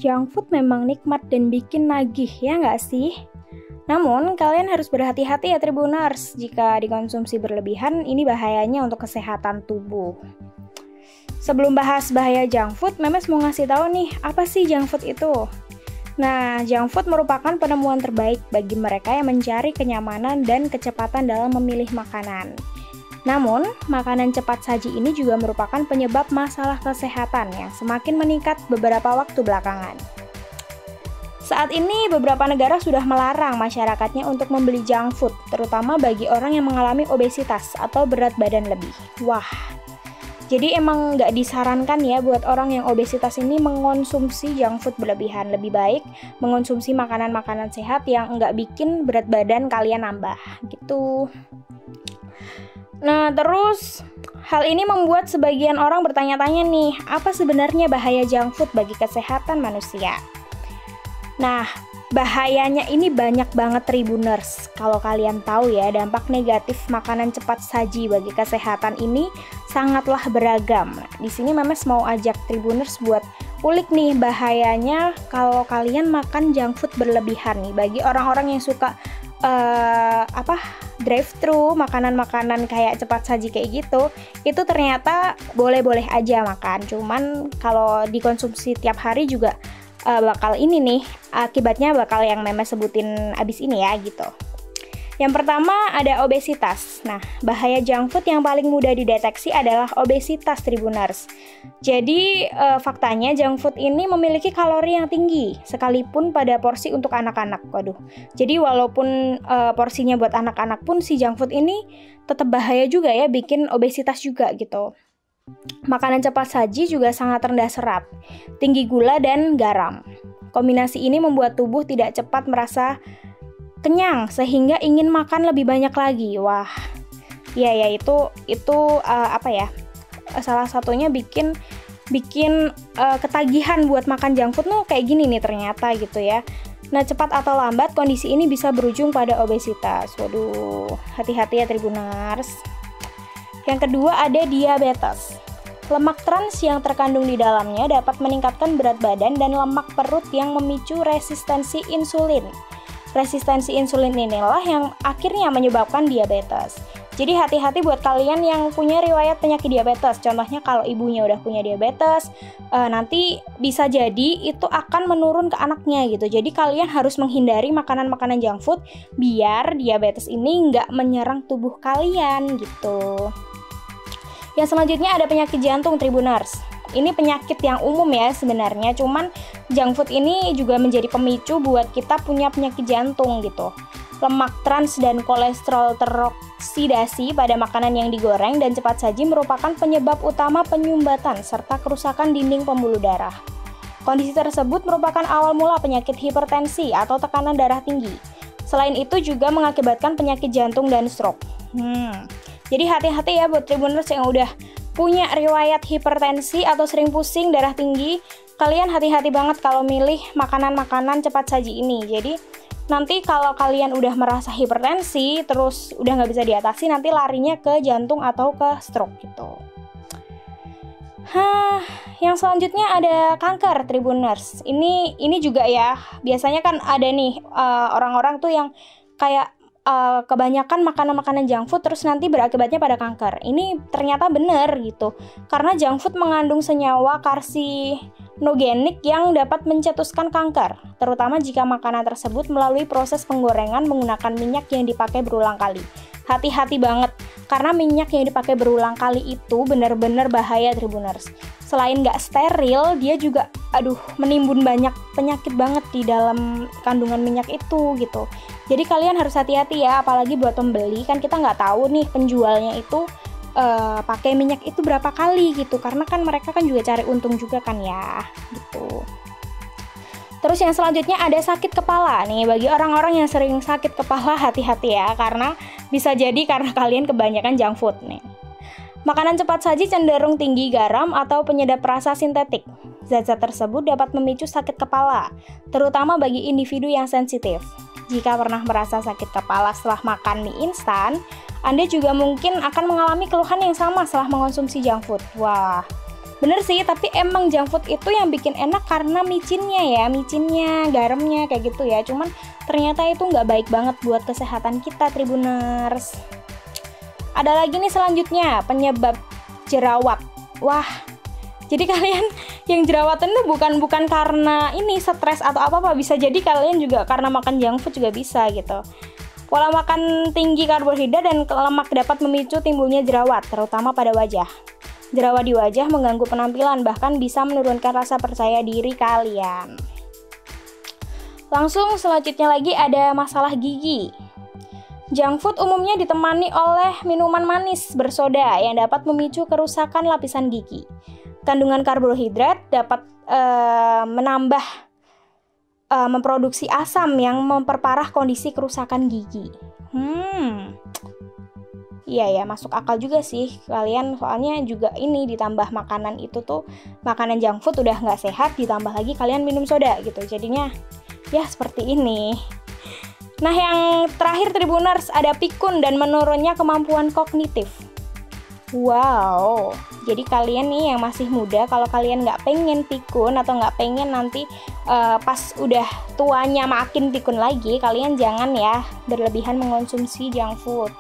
Junk food memang nikmat dan bikin nagih, ya nggak sih? Namun, kalian harus berhati-hati ya Tribuners. Jika dikonsumsi berlebihan, ini bahayanya untuk kesehatan tubuh. Sebelum bahas bahaya junk food, Memes mau ngasih tahu nih, apa sih junk food itu? Nah, junk food merupakan penemuan terbaik bagi mereka yang mencari kenyamanan dan kecepatan dalam memilih makanan. Namun, makanan cepat saji ini juga merupakan penyebab masalah kesehatan yang semakin meningkat beberapa waktu belakangan. Saat ini, beberapa negara sudah melarang masyarakatnya untuk membeli junk food, terutama bagi orang yang mengalami obesitas atau berat badan lebih. Wah, jadi emang nggak disarankan ya buat orang yang obesitas ini mengonsumsi junk food berlebihan. Lebih baik mengonsumsi makanan-makanan sehat yang nggak bikin berat badan kalian nambah, gitu. Nah, terus hal ini membuat sebagian orang bertanya-tanya nih, apa sebenarnya bahaya junk food bagi kesehatan manusia? Nah, bahayanya ini banyak banget Tribuners. Kalau kalian tahu ya, dampak negatif makanan cepat saji bagi kesehatan ini sangatlah beragam. Nah, di sini Memes mau ajak Tribuners buat ulik nih bahayanya kalau kalian makan junk food berlebihan nih. Bagi orang-orang yang suka drive-thru, makanan-makanan kayak cepat saji kayak gitu, itu ternyata boleh-boleh aja makan. Cuman kalau dikonsumsi tiap hari juga bakal ini nih, akibatnya bakal yang Memes sebutin abis ini ya gitu. Yang pertama ada obesitas. Nah, bahaya junk food yang paling mudah dideteksi adalah obesitas Tribuners. Jadi faktanya junk food ini memiliki kalori yang tinggi, sekalipun pada porsi untuk anak-anak. Waduh. Jadi walaupun porsinya buat anak-anak pun si junk food ini tetap bahaya juga ya, bikin obesitas juga gitu. Makanan cepat saji juga sangat rendah serat, tinggi gula dan garam. Kombinasi ini membuat tubuh tidak cepat merasa kenyang sehingga ingin makan lebih banyak lagi. Wah, ya itu salah satunya bikin ketagihan buat makan junk food kayak gini nih ternyata gitu ya. Nah, cepat atau lambat kondisi ini bisa berujung pada obesitas. Waduh, hati-hati ya Tribuners. Yang kedua ada diabetes. Lemak trans yang terkandung di dalamnya dapat meningkatkan berat badan dan lemak perut yang memicu resistensi insulin. Resistensi insulin inilah yang akhirnya menyebabkan diabetes. Jadi hati-hati buat kalian yang punya riwayat penyakit diabetes. Contohnya kalau ibunya udah punya diabetes, nanti bisa jadi itu akan menurun ke anaknya gitu. Jadi kalian harus menghindari makanan-makanan junk food biar diabetes ini nggak menyerang tubuh kalian gitu. Yang selanjutnya ada penyakit jantung Tribuners. Ini penyakit yang umum ya sebenarnya, cuman junk food ini juga menjadi pemicu buat kita punya penyakit jantung gitu. Lemak trans dan kolesterol teroksidasi pada makanan yang digoreng dan cepat saji merupakan penyebab utama penyumbatan serta kerusakan dinding pembuluh darah. Kondisi tersebut merupakan awal mula penyakit hipertensi atau tekanan darah tinggi. Selain itu juga mengakibatkan penyakit jantung dan stroke. Jadi hati-hati ya buat Tribuners yang udah punya riwayat hipertensi atau sering pusing, darah tinggi, kalian hati-hati banget kalau milih makanan-makanan cepat saji ini. Jadi nanti kalau kalian udah merasa hipertensi, terus udah nggak bisa diatasi, nanti larinya ke jantung atau ke stroke gitu. Yang selanjutnya ada kanker Tribuners. Ini juga ya, biasanya kan ada nih orang-orang tuh yang kayak kebanyakan makanan-makanan junk food terus nanti berakibatnya pada kanker. Ini ternyata benar gitu. Karena junk food mengandung senyawa karsinogenik yang dapat mencetuskan kanker, terutama jika makanan tersebut melalui proses penggorengan menggunakan minyak yang dipakai berulang kali. Hati-hati banget, karena minyak yang dipakai berulang kali itu benar-benar bahaya Tribuners. Selain nggak steril, dia juga menimbun banyak penyakit banget di dalam kandungan minyak itu gitu. Jadi kalian harus hati-hati ya, apalagi buat pembeli, kan kita nggak tahu nih penjualnya itu pakai minyak itu berapa kali gitu, karena kan mereka kan juga cari untung juga kan ya gitu. Terus yang selanjutnya ada sakit kepala nih. Bagi orang-orang yang sering sakit kepala, hati-hati ya, karena bisa jadi karena kalian kebanyakan junk food nih. Makanan cepat saji cenderung tinggi garam atau penyedap rasa sintetik. Zat-zat tersebut dapat memicu sakit kepala, terutama bagi individu yang sensitif. Jika pernah merasa sakit kepala setelah makan mie instan, Anda juga mungkin akan mengalami keluhan yang sama setelah mengonsumsi junk food. Wah, Bener sih, tapi emang junk food itu yang bikin enak karena micinnya, garamnya kayak gitu ya. Cuman ternyata itu nggak baik banget buat kesehatan kita, Tribuners. Ada lagi nih selanjutnya, penyebab jerawat. Wah, jadi kalian yang jerawatan itu bukan karena ini stres atau apa-apa, bisa jadi kalian juga karena makan junk food juga bisa gitu. Pola makan tinggi karbohidrat dan lemak dapat memicu timbulnya jerawat, terutama pada wajah. Jerawat di wajah mengganggu penampilan, bahkan bisa menurunkan rasa percaya diri kalian. Langsung selanjutnya lagi ada masalah gigi. Junk food umumnya ditemani oleh minuman manis bersoda yang dapat memicu kerusakan lapisan gigi. Kandungan karbohidrat dapat memproduksi asam yang memperparah kondisi kerusakan gigi. Iya ya, masuk akal juga sih kalian, soalnya juga ini ditambah makanan itu tuh, makanan junk food udah nggak sehat, ditambah lagi kalian minum soda gitu, jadinya ya seperti ini. Nah, yang terakhir Tribuners, ada pikun dan menurunnya kemampuan kognitif. Wow, jadi kalian nih yang masih muda, kalau kalian nggak pengen pikun atau nggak pengen nanti pas udah tuanya makin pikun lagi, kalian jangan ya berlebihan mengonsumsi junk food.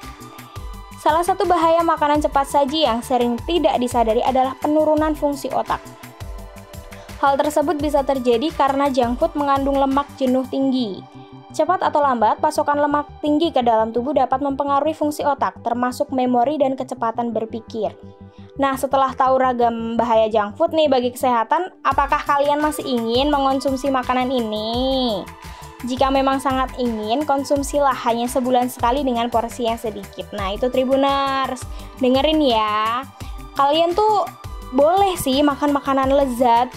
Salah satu bahaya makanan cepat saji yang sering tidak disadari adalah penurunan fungsi otak. Hal tersebut bisa terjadi karena junk food mengandung lemak jenuh tinggi. Cepat atau lambat, pasokan lemak tinggi ke dalam tubuh dapat mempengaruhi fungsi otak, termasuk memori dan kecepatan berpikir. Nah, setelah tahu ragam bahaya junk food nih bagi kesehatan, apakah kalian masih ingin mengonsumsi makanan ini? Jika memang sangat ingin, konsumsilah hanya sebulan sekali dengan porsi yang sedikit. Nah, itu Tribuners, dengerin ya. Kalian tuh boleh sih makan makanan lezat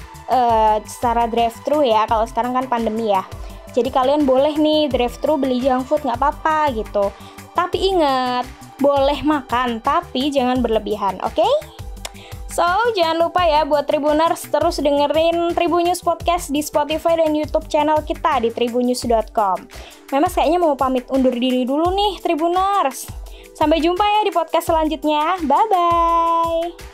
secara drive-thru ya, kalau sekarang kan pandemi ya. Jadi kalian boleh nih drive-thru beli junk food, nggak apa-apa gitu. Tapi ingat, boleh makan, tapi jangan berlebihan, oke? So, jangan lupa ya buat Tribuners terus dengerin Tribunnews Podcast di Spotify dan YouTube channel kita di tribunnews.com. Memes kayaknya mau pamit undur diri dulu nih Tribuners. Sampai jumpa ya di podcast selanjutnya. Bye-bye!